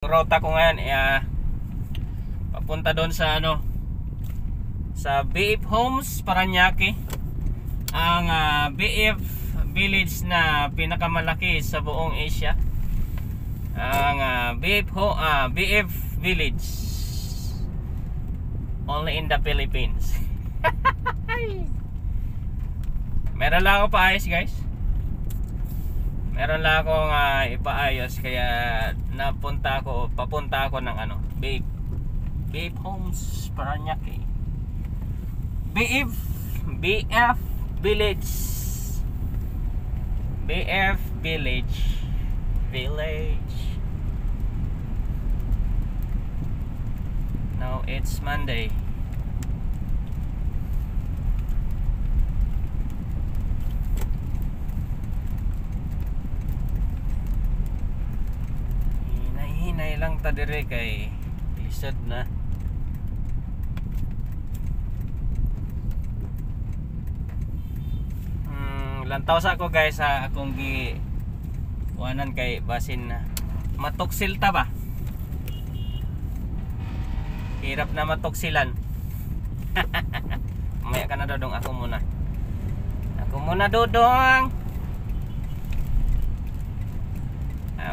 Rota ko ngayon papunta doon sa sa BF Homes Paranaque, ang BF village na pinakamalaki sa buong Asia, ang BF village only in the Philippines. Meron lang ako paayos, guys. Meron lang akong ipaayos, kaya papunta ako ng BF Homes Paranaque, BF Village, BF Village. Now it's Monday. Hinay lang ta dire kay lisod na. Lantaw sa ako, guys, sa akong giwanan kay basin na matoksil ta ba. Hirap na matoksilan. Mamaya ka na, Dodong. Ako muna, Dodong.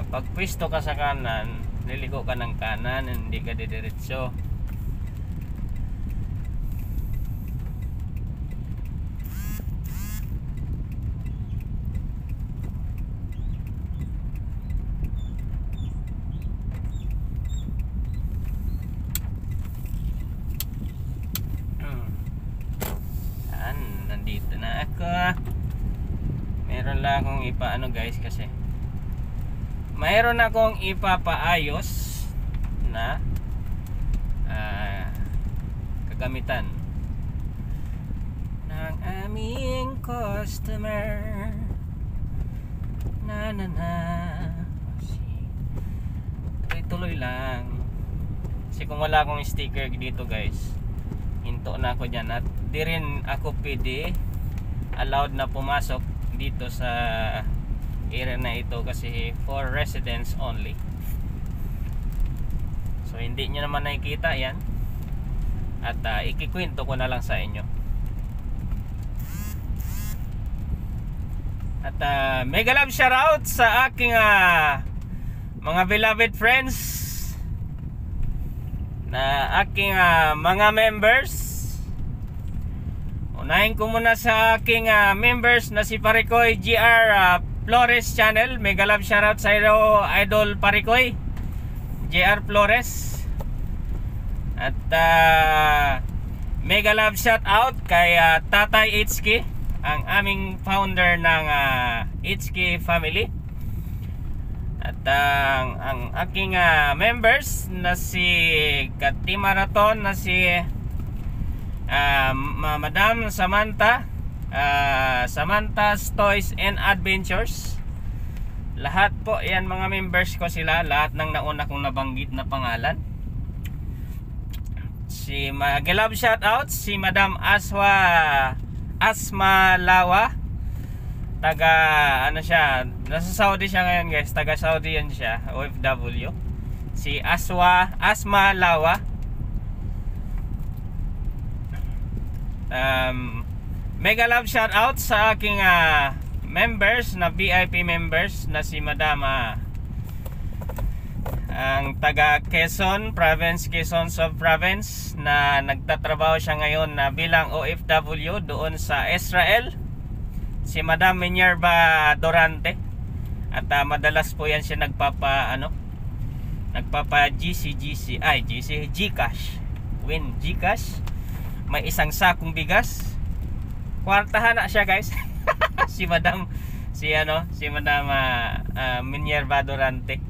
Pag pwesto ka sa kanan, liligo ka ng kanan, hindi ka didiretso. Nandito na ako. Meron lang akong guys, kasi mayroon akong ipapaayos na kagamitan ng aming customer. Tuloy lang, kasi kung wala akong sticker dito, guys, hinto na ako dyan. At di rin ako pwede allowed na pumasok dito sa area na ito, kasi for residents only. So hindi nyo naman nakikita yan, at ikikwento ko na lang sa inyo. At mega love shoutout sa aking mga beloved friends, na aking mga members. Unahin ko muna sa aking members na si Parikoy GR Flores channel. Mega love shoutout sa iyo, Idol Parikoy JR Flores. At mega love shoutout kay Tatay Itsuki, ang aming founder ng Itsuki family. At ang aking members na si Katimaraton, na si Madam Samantha's Toys and Adventures. Lahat po yan, mga members ko sila. Lahat ng nauna kong nabanggit na pangalan. Si Magilab shoutout si Madam Asma Lawa. Taga siya, nasa Saudi siya ngayon, guys. Taga Saudi yan siya, OFW. Si Asma Lawa. Mega love shout out sa aking members na VIP members na si Madam ang taga Quezon Province, Quezon Sub Province, na nagtatrabaho siya ngayon na bilang OFW doon sa Israel, si Madam Minerva Dorante. At madalas po yan siya nagpapa Gcash, win Gcash. May isang sakong bigas, kwartahan na siya, guys. si Madam Minerva Dorante.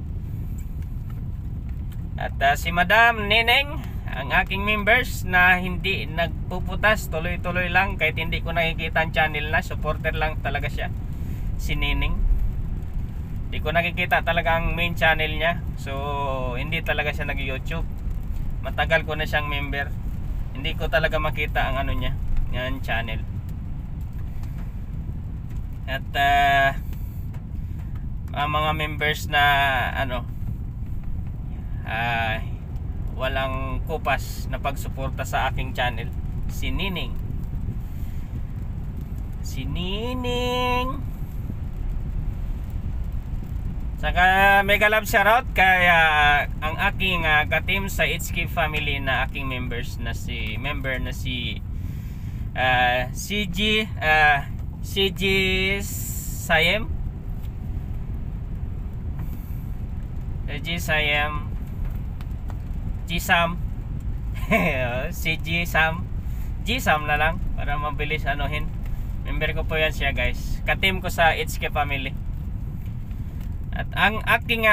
At si Madam Neneng, ang aking members na hindi nagpuputas, tuloy-tuloy lang kahit hindi ko nakikita ang channel na. Supporter lang talaga siya, si Neneng. Hindi ko nakikita talaga ang main channel niya, so hindi talaga siya nag-YouTube. Matagal ko na siyang member, hindi ko talaga makita ang niya, yung channel. At mga members na walang kupas na pagsuporta sa aking channel, si Nining. Saka mega love shoutout kay ang aking ka-team sa HK family na aking members na si CG Sayem, G-Sam CG Sam, G-Sam na lang para mabilis anuhin. Member ko po yan siya, guys. Ka-team ko sa HK family. At ang aking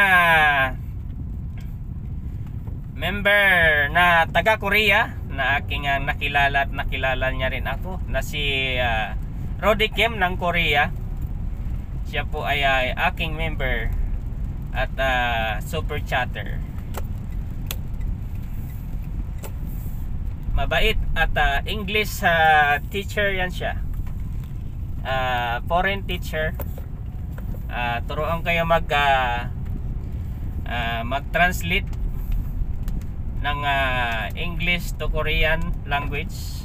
member na taga Korea na aking nakilala at nakilala niya rin ako na si Rodi Kim ng Korea. Siya po ay aking member at super chatter. Mabait at English teacher yan siya. Foreign teacher. Turuan kayo mag-translate ng English to Korean language.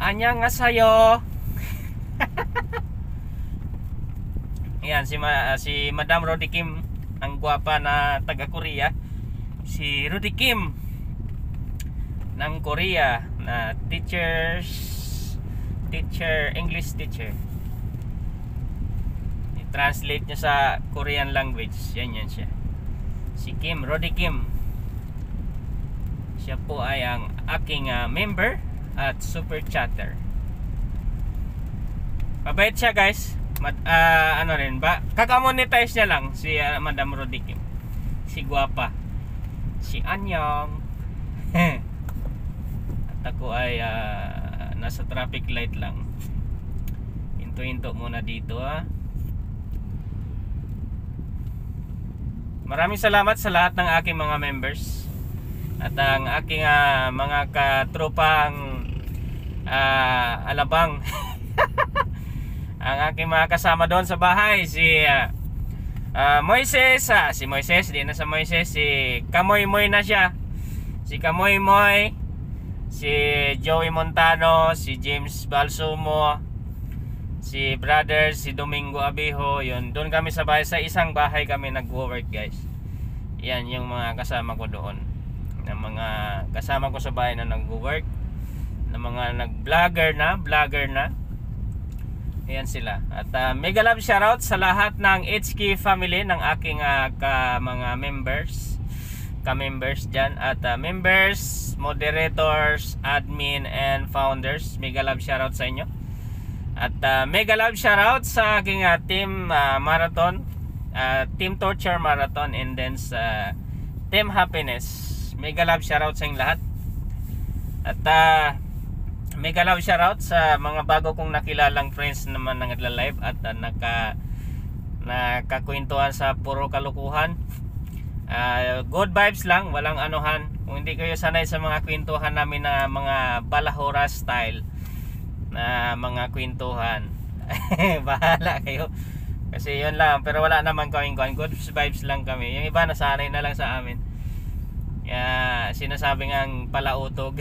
Annyeonghaseyo. Yan si Madam Rodi Kim, ang gwapa na taga Korea. Si Rodi Kim ng Korea na English teacher. I-translate niya sa Korean language. Yan siya. Si Kim, Rodi Kim. Siya po ay ang aking member at super chatter. Mabait siya, guys. Ano rin ba? Kakamonetize niya lang si Madam Rodi Kim. Si gwapa. Si Anyong. At ako ay nasa traffic light lang. Hinto muna dito Maraming salamat sa lahat ng aking mga members at ang aking mga katropang alabang. Ang aking mga kasama doon sa bahay, si Moises, si Moises, di na sa Moises, si Kamoy Moy na siya. Si Kamoy Moy, si Joey Montano, si James Balsumo, si brother, si Domingo Abijo. Yun, doon kami sa bahay, sa isang bahay kami nag-work, guys. Yan yung mga kasama ko doon, na mga kasama ko sa bahay na nag-work, na mga nag-vlogger na. Ayan sila. At mega love shoutout sa lahat ng HK family ng aking mga members, ka-members dyan. At members, moderators, admin, and founders, mega love shoutout sa inyo. At mega love shoutout sa aking team marathon, team torture marathon, and then sa team happiness. Mega love shoutout sa inyong lahat. At mega love shoutout sa mga bago kong nakilalang friends naman na nagla-live at nakakwentuhan sa puro kalukuhan. Good vibes lang, walang anuhan. Kung hindi kayo sanay sa mga kwentuhan namin na mga balahura style na mga kwentuhan, bahala kayo. Kasi yun lang, pero wala naman kaming good vibes lang kami. Yung iba nasanay na lang sa amin. Sinasabing ang palautog.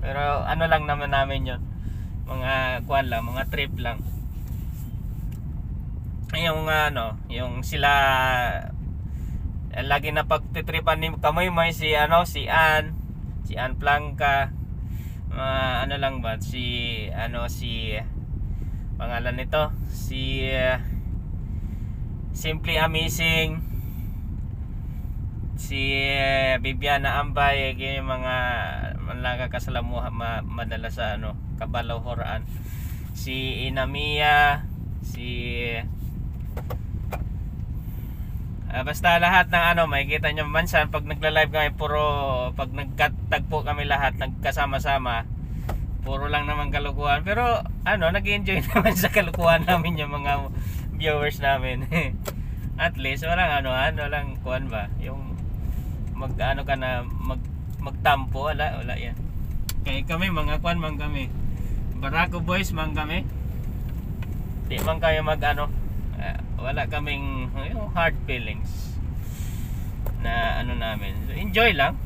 Pero ano lang naman namin yun, mga kuan lang, mga trip lang. Yung yung sila lagi na pagtitripan ni Kamoy Moy, si Ann Blanca, ano lang ba, si pangalan nito, si Simply Amazing, si Bibiana Ambay, yung mga manlaga kasalamuha madala sa Kabalaw Horaan, si Inamia, si basta lahat ng makikita nyo mansan pag nagla-live kami, puro pag nagtagpo kami lahat nagkasama-sama, puro lang naman kalukuhan, pero nag-enjoy naman sa kalukuhan namin yung mga viewers namin. At least walang walang kuan ba, yung magtampo, wala yan. Kaya kami mga kuan man kami, Barako boys man kami, di man kayo wala kaming hard feelings. ano namin. So, enjoy lang.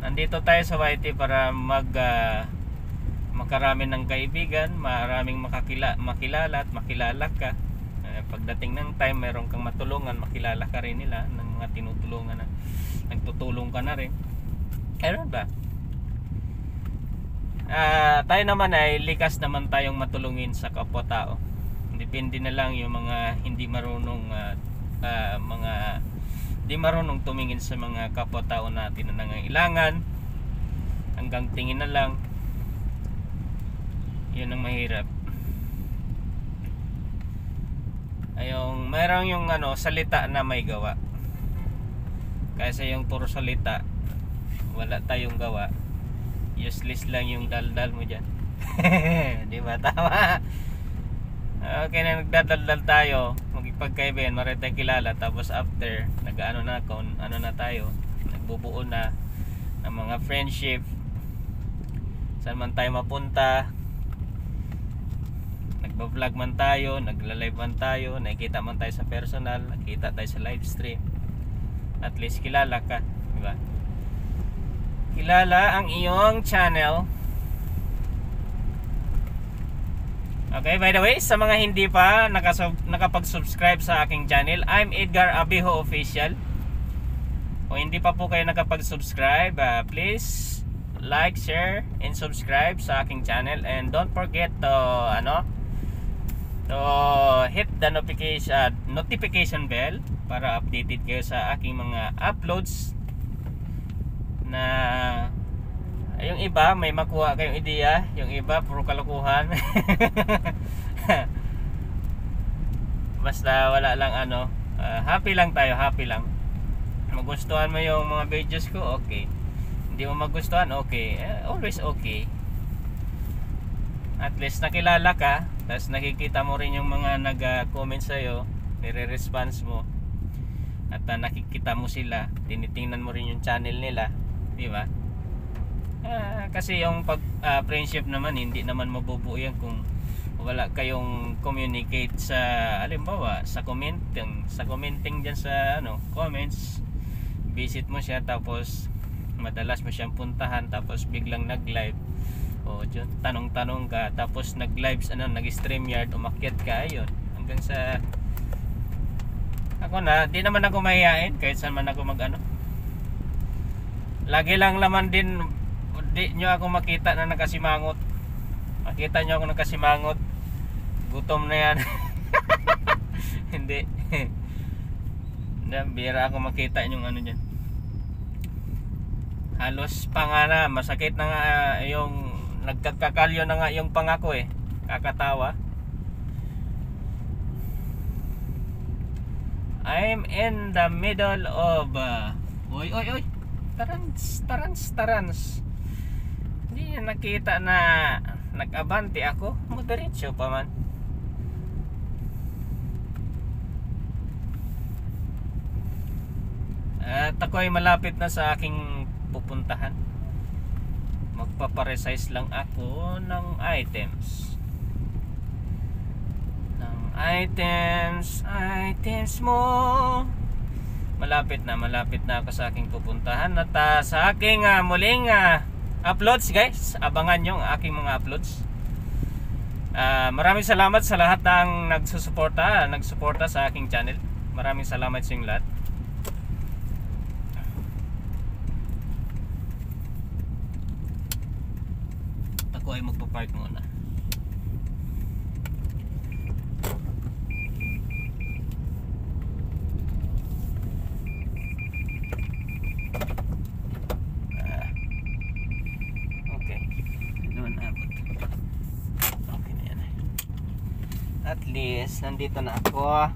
Nandito tayo sa YT para makarami ng kaibigan, maraming makilala at makilala ka. Pagdating ng time, meron kang matulungan, makilala ka rin nila ng mga tinutulungan na nagtutulong ka na rin. Ayun ba? Tayo naman ay likas naman tayong matulungin sa kapwa-tao. Depende na lang yung mga hindi marunong tumingin sa mga kapwa-tao natin na nangangailangan, hanggang tingin na lang. Yun ang mahirap. Mayroong yung salita na may gawa. Kasi yung puro salita, wala tayong gawa, useless lang yung daldal mo dyan. Di ba? Tama. Okay na, nagdadaldal tayo, magpagkaibigan, maraming tayong kilala, tapos after na tayo, nagbubuo na ng mga friendship, saan man tayo mapunta, nagba-vlog man tayo, nagla-live man tayo, nakikita man tayo sa personal, nakikita tayo sa live stream, at least kilala ka, di ba? Kilala ang iyong channel. Okay, by the way, sa mga hindi pa nakapag-subscribe sa aking channel, I'm Edgar Abijo Official. Kung hindi pa po kayo nakapag-subscribe, please like, share, and subscribe sa aking channel. And don't forget to hit the notification bell para updated kayo sa aking mga uploads. Na yung iba may makuha kayong ideya, yung iba puro kalokohan. Basta wala lang happy lang tayo, happy lang. Magustuhan mo yung mga videos ko, okay. Hindi mo magustuhan, okay. Always okay. At least nakilala ka, tapos nakikita mo rin yung mga nag-comment sa'yo, nire-response mo, at nakikita mo sila, tinitingnan mo rin yung channel nila, di ba? Kasi yung friendship naman, hindi naman mabubuo yan kung wala kayong communicate sa, halimbawa, sa commenting dyan sa comments. Visit mo siya, tapos madalas mo siyang puntahan, tapos biglang nag-live, o dyan, tanong-tanong ka, tapos nag-live, nag-StreamYard, umakyat ka, ayun, hanggang sa ako na, di naman ako mahihain kahit saan man ako lagi lang naman din. Di nyo ako makita na nakasimangot. Makita nyo ako nakasimangot, gutom na yan. Hindi. Bira ako makita yung dyan. Halos pa nga na, masakit na nga yung nagkakakalyo na nga yung pangako kakatawa. I'm in the middle of oy tarans. Hindi niya nakita na nag-abante ako, moderitso pa man. At ako ay malapit na sa aking pupuntahan. Magpaparesize lang ako ng items. Items mo. Malapit na ako sa aking pupuntahan at sa aking muling uploads, guys. Abangan nyo ang aking mga uploads. Maraming salamat sa lahat ng nagsusuporta sa aking channel. Maraming salamat sa inyong lahat. Ako ay magpapark muna. At least nandito na ako.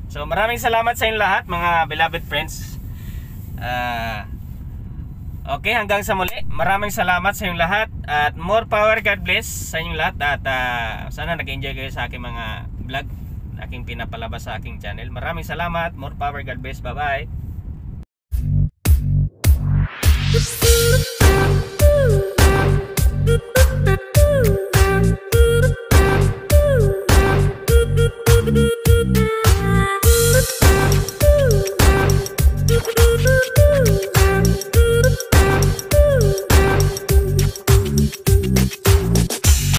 So maraming salamat sa inyo lahat, mga beloved friends. Okay, hanggang sa muli. Maraming salamat sa inyong lahat. At more power, God bless sa inyong lahat. At sana nag-enjoy kayo sa aking mga vlog, aking pinapalabas sa aking channel. Maraming salamat. More power, God bless. Bye bye.